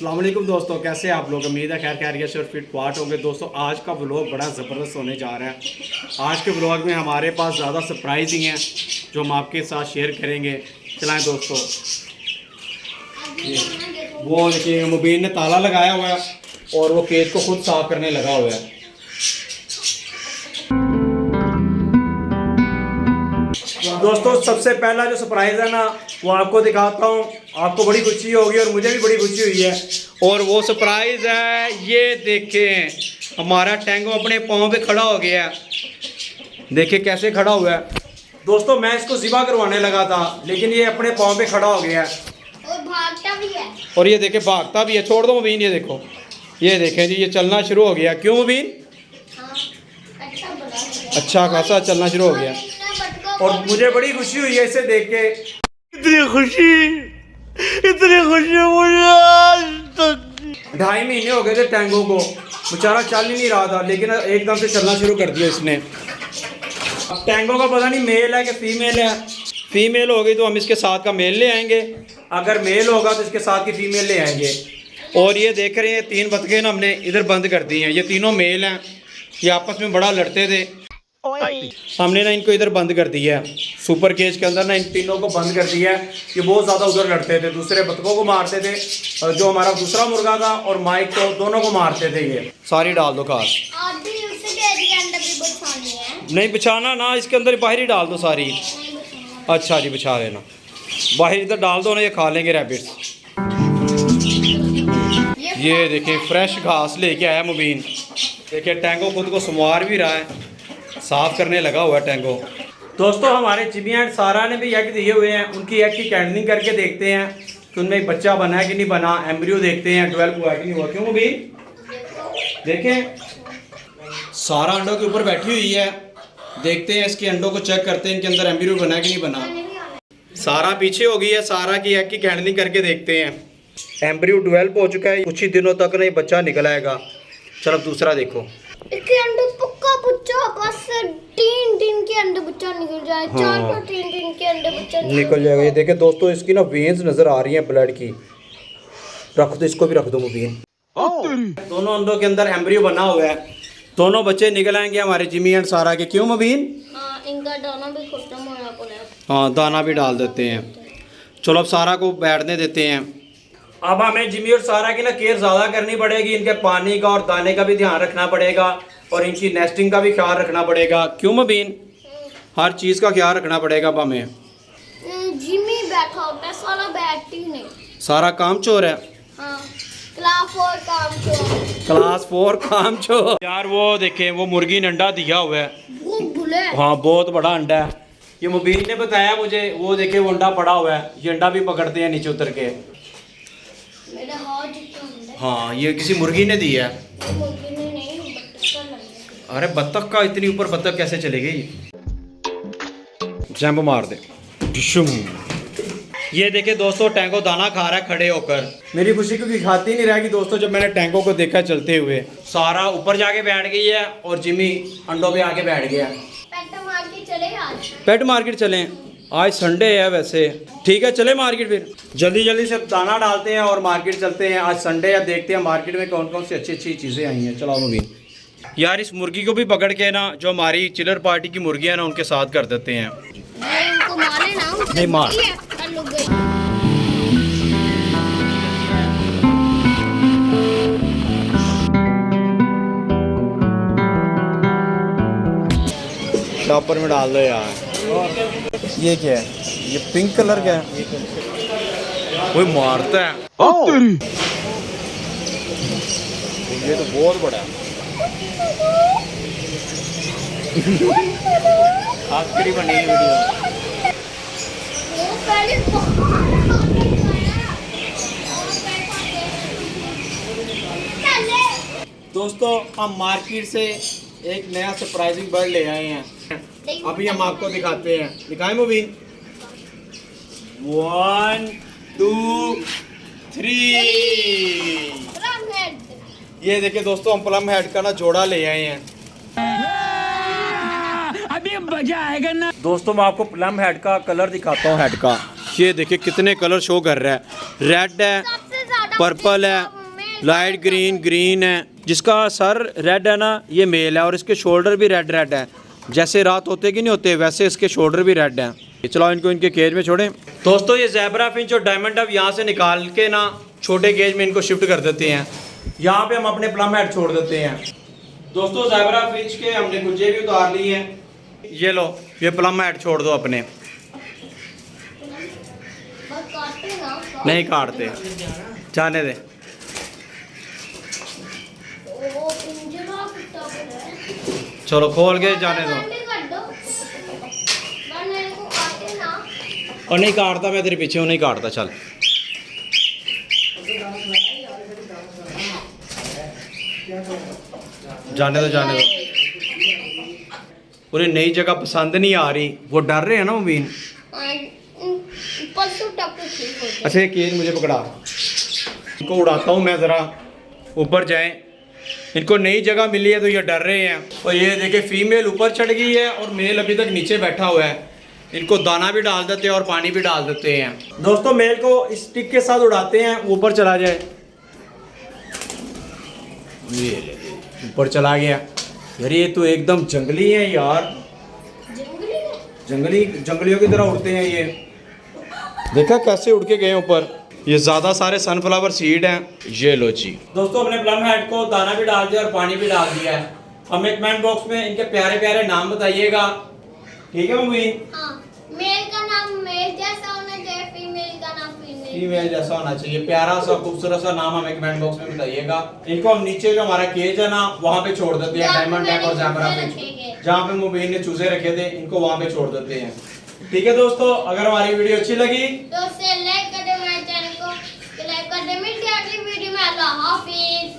अस्सलाम वालेकुम दोस्तों, कैसे हैं आप लोग। उम्मीद है खैर खैरियत से और फिट फाट होंगे। दोस्तों आज का व्लॉग बड़ा ज़बरदस्त होने जा रहा है। आज के व्लॉग में हमारे पास ज़्यादा सरप्राइजिंग हैं जो हम आपके साथ शेयर करेंगे। चलाएं दोस्तों, वो देखिए मुबीन ने ताला लगाया हुआ है और वो केस को खुद साफ करने लगा हुआ है। दोस्तों सबसे पहला जो सरप्राइज़ है ना वो आपको दिखाता हूँ। आपको बड़ी खुशी होगी और मुझे भी बड़ी खुशी हुई है। और वो सरप्राइज़ है, ये देखें हमारा टैंगो अपने पाँव पे खड़ा हो गया है। देखिए कैसे खड़ा हुआ है। दोस्तों मैं इसको ज़िबा करवाने लगा था लेकिन ये अपने पाँव पे खड़ा हो गया है और भागता भी है। और ये देखे भागता भी है। छोड़ दो मुबीन, ये देखो, ये देखें जी, ये चलना शुरू हो गया। क्यों मुबीन? अच्छा खासा चलना शुरू हो गया और मुझे बड़ी खुशी हुई है इसे देख के। इतनी खुशी मुझे 2.5 महीने हो गए थे टैंगो को, बेचारा चल ही नहीं रहा था लेकिन एकदम से चलना शुरू कर दिया इसने। अब टैंगो का पता नहीं मेल है कि फीमेल है। फीमेल हो गई तो हम इसके साथ का मेल ले आएंगे, अगर मेल होगा तो इसके साथ की फीमेल ले आएंगे। और ये देख रहे हैं 3 बतखें ना हमने इधर बंद कर दी हैं। ये तीनों मेल हैं, ये आपस में बड़ा लड़ते थे। हमने ना इनको इधर बंद कर दिया है, सुपर केज के अंदर ना इन तीनों को बंद कर दिया है। ये बहुत ज़्यादा उधर लड़ते थे, दूसरे बतखों को मारते थे और जो हमारा दूसरा मुर्गा था और माइक को, दोनों को मारते थे। ये सारी डाल दो खास। नहीं बिछाना ना, इसके अंदर बाहर ही डाल दो सारी। अच्छा जी बिछा लेना, बाहर इधर डाल दो ना, ये खा लेंगे रैबिट्स। ये देखिए फ्रेश घास लेके आया मुबीन। देखिए टैंगो खुद को संवार भी रहा है, साफ करने लगा हुआ है टैंगो। दोस्तों हमारे जिमी एंड सारा ने भी एग दिए हुए हैं, उनकी एग की कैंडलिंग करके देखते हैं कि उनमें एक बच्चा बना है कि नहीं बना। एम्ब्रियो देखते हैं 12 हुआ कि नहीं हुआ। क्यों भी देखें, सारा अंडों के ऊपर बैठी हुई है। देखते हैं इसके अंडों को चेक करते हैं इनके अंदर एम्ब्रियो बना है कि नहीं बना। सारा पीछे हो गई है, सारा की एग की कैंडलिंग करके देखते हैं। एम्ब्रियो 12 हो चुका है, कुछ ही दिनों तक नहीं बच्चा निकल आएगा। चलो दूसरा देखो, इसके अंडे पक्का बच्चा, बस 3 दिन के अंदर बच्चा निकल जाए। हाँ। 4 दिन के अंदर बच्चा निकल जाएगा। ये देखे दोस्तों इसकी ना वेन्स नजर आ रही हैं ब्लड की। रख दो, इसको भी रख दो मुबीन। दोनों अंडों के अंदर एम्ब्रियो बना हुआ है, दोनों बच्चे निकल आएंगे हमारे जिमी एंड सारा के। क्यों मुबीन? हाँ, इनका दाना भी खत्म होना पड़ेगा। हाँ दाना भी डाल देते हैं। चलो अब सारा को बैठने देते हैं। अब हमें जिमी और सारा की ना केयर ज़्यादा करनी पड़ेगी। इनके पानी का और दाने का भी ध्यान रखना पड़ेगा और इनकी नेस्टिंग का भी ख्याल रखना पड़ेगा। क्यों मुबीन? हर चीज़ का ख्याल रखना पड़ेगा अब हमें। जिमी बैठा होता है, सारा बैठती नहीं। सारा काम चोर है। हाँ, क्लास 4 काम चोर। यार वो देखें, वो मुर्गी ने अंडा दिया हुआ है। हाँ बहुत बड़ा अंडा है। ये मुबीन ने बताया मुझे। वो देखे वो अंडा पड़ा हुआ है, ये अंडा भी पकड़ते हैं नीचे उतर के। हाँ ये किसी मुर्गी ने दिया है। अरे बत्तख का, इतनी ऊपर बत्तख कैसे चली गई? जंप मार दे। ये देखे दोस्तों टैंगो दाना खा रहा है खड़े होकर। मेरी खुशी क्योंकि खाती नहीं रहेगी दोस्तों जब मैंने टैंगो को देखा चलते हुए। सारा ऊपर जाके बैठ गई है और जिमी अंडों पे आके बैठ गया। पेट मार्केट चले, आज संडे है वैसे। ठीक है चले मार्केट, फिर जल्दी जल्दी से दाना डालते हैं और मार्केट चलते हैं। आज संडे है, देखते हैं मार्केट में कौन कौन सी अच्छी अच्छी चीज़ें आई हैं। चलो मुबीन। यार इस मुर्गी को भी पकड़ के ना, जो हमारी चिलर पार्टी की मुर्गी है ना, उनके साथ कर देते हैं। नहीं मार। टॉपर में डाल दो यार। ये क्या है? ये पिंक कलर का है। वो मारता है। ये तो बहुत बड़ा है। आखिरी बनेगी वीडियो। दोस्तों हम मार्केट से एक नया सरप्राइजिंग बर्ड ले आए हैं। अभी हम आपको दिखाते हैं। दिखाएं मुबीन? 1 2 3। ये देखिए दोस्तों हम प्लम हेड का ना जोड़ा ले आए हैं। अभी मजा आएगा ना। दोस्तों मैं आपको प्लम हेड का कलर दिखाता हूँ। हेड का ये देखिए कितने कलर शो कर रहा है। रेड है, पर्पल है, लाइट ग्रीन ग्रीन है। जिसका सर रेड है ना ये मेल है और इसके शोल्डर भी रेड रेड है। जैसे रात होते कि नहीं होते वैसे इसके शोल्डर भी रेड हैं। चलो इनको इनके केज में छोड़ें। दोस्तों ये ज़ेब्रा फिंच और डायमंड अब यहाँ से निकाल के ना छोटे केज में इनको शिफ्ट कर देते हैं। यहाँ पे हम अपने प्लम हेड छोड़ देते हैं। दोस्तों ज़ेब्रा फिंच के हमने गुज्जे भी उतार लिए हैं। ये लो ये प्लम हेड छोड़ दो अपने। बस काटते ना। नहीं काटते जाने दे। ओ पिंजरा कितना बड़ा है। चलो खोल के जाने दो। बंद कर दो। वरना इनको काटे ना। और नहीं काटता मैं तेरे पीछे हूँ नहीं काटता। चल जाने दो जाने दो। पूरी नई जगह पसंद नहीं आ रही वो डर रहे हैं ना मुबीन। परसों तक तो ठीक हो जाए। अच्छा ये केज मुझे पकड़ा इनको उड़ाता हूँ मैं ज़रा ऊपर जाएं। इनको नई जगह मिली है तो ये डर रहे हैं। और ये देखिए फीमेल ऊपर चढ़ गई है और मेल अभी तक नीचे बैठा हुआ है। इनको दाना भी डाल देते हैं और पानी भी डाल देते हैं। दोस्तों मेल को स्टिक के साथ उड़ाते हैं ऊपर चला जाए। ये ले ऊपर चला गया। यार ये तो एकदम जंगली है यार। जंगली है। जंगलियों की तरह उड़ते हैं ये। देखा कैसे उड़ के गए ऊपर। ये ज़्यादा सारे सनफ्लावर सीड हैं। ये लो जी। दोस्तों अपने प्लम हेड को दाना भी डाल दिया और पानी भी डाल दिया है। हमें कमेंट बॉक्स में इनके प्यारे प्यारे नाम बताइएगा। ठीक है मम्मी। हाँ मेल का नाम मेल जैसा होना चाहिए फीमेल का नाम फीमेल जैसा होना चाहिए। प्यारा सा खूबसूरत सा नाम हमें कमेंट बॉक्स में बताइएगा। इनको हम नीचे जो हमारा केज है ना वहाँ पे छोड़ देते हैं। डायमंड टैग और ज़ेब्रा फिंच जहाँ पे मुबीन ने चूजे रखे थे इनको वहाँ पे छोड़ देते हैं। ठीक है दोस्तों अगर हमारी वीडियो अच्छी लगी तो लाइक कर दे, हमारे चैनल को लाइक कर दे। मिलते हैं अगली वीडियो में। अल्लाह हाफिज।